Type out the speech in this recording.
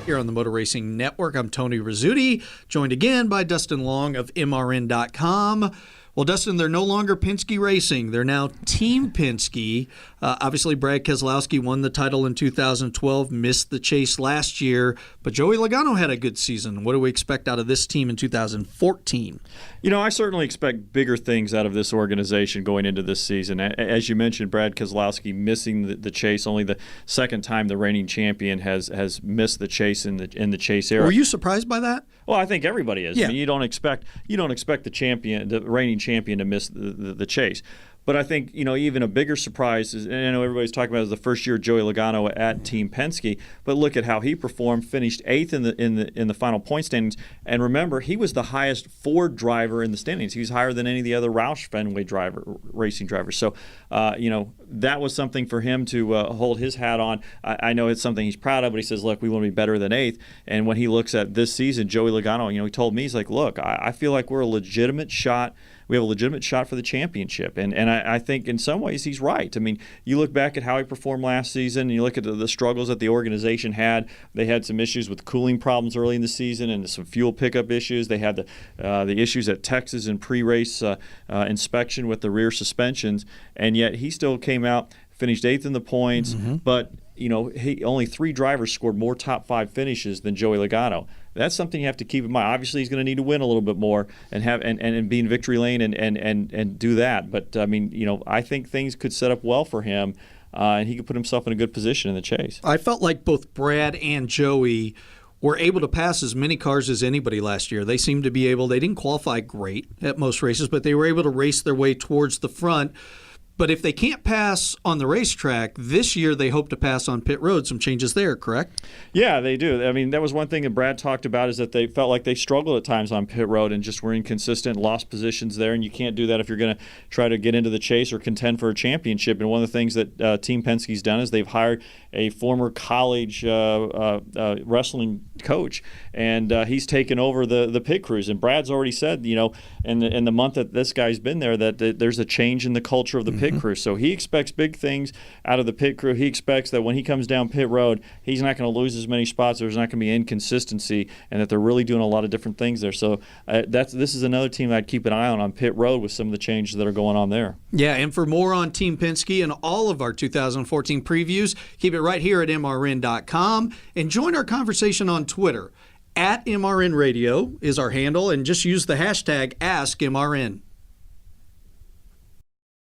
here on the Motor Racing Network. I'm Tony Rizzuti, joined again by Dustin Long of MRN.com. Well, Dustin, they're no longer Penske Racing. They're now Team Penske. Obviously, Brad Keselowski won the title in 2012, missed the chase last year, but Joey Logano had a good season. What do we expect out of this team in 2014? You know, I certainly expect bigger things out of this organization going into this season. As you mentioned, Brad Keselowski missing the chase, only the second time the reigning champion has missed the chase in the chase era. Were you surprised by that? Well, I think everybody is. Yeah. I mean, you don't expect the reigning champion to miss the chase. But I think, you know, even a bigger surprise is, and I know everybody's talking about, is the first year of Joey Logano at Team Penske. But look at how he performed, finished 8th in the final point standings. And remember, he was the highest Ford driver in the standings. He was higher than any of the other Roush Fenway racing drivers. So, you know, that was something for him to hold his hat on. I know it's something he's proud of, but he says, look, we want to be better than 8th. And when he looks at this season, Joey Logano, you know, he told me, he's like, look, I feel like we're a legitimate shot. We have a legitimate shot for the championship. And I think in some ways he's right. I mean, you look back at how he performed last season, and you look at the struggles that the organization had. They had some issues with cooling problems early in the season and some fuel pickup issues. They had the issues at Texas in pre-race inspection with the rear suspensions. And yet he still came out, finished 8th in the points, but you know, only 3 drivers scored more top 5 finishes than Joey Logano. That's something you have to keep in mind. Obviously, he's going to need to win a little bit more and be in victory lane and do that. But I mean, you know, I think things could set up well for him, and he could put himself in a good position in the chase. I felt like both Brad and Joey were able to pass as many cars as anybody last year. They seemed to be able. They didn't qualify great at most races, but they were able to race their way towards the front. But if they can't pass on the racetrack, this year they hope to pass on pit road. Some changes there, correct? Yeah, they do. I mean, that was one thing that Brad talked about, is that they felt like they struggled at times on pit road and just were inconsistent, lost positions there, and you can't do that if you're going to try to get into the chase or contend for a championship. And one of the things that Team Penske's done is they've hired a former college wrestling coach, and he's taken over the pit crews. And Brad's already said, you know, in the month that this guy's been there, that there's a change in the culture of the pit crew. So he expects big things out of the pit crew. He expects that when he comes down pit road, he's not going to lose as many spots. There's not going to be inconsistency, and that they're really doing a lot of different things there. So this is another team I'd keep an eye on pit road with some of the changes that are going on there. Yeah, and for more on Team Penske and all of our 2014 previews, keep it right here at MRN.com and join our conversation on Twitter. @MRN Radio is our handle, and just use the hashtag AskMRN.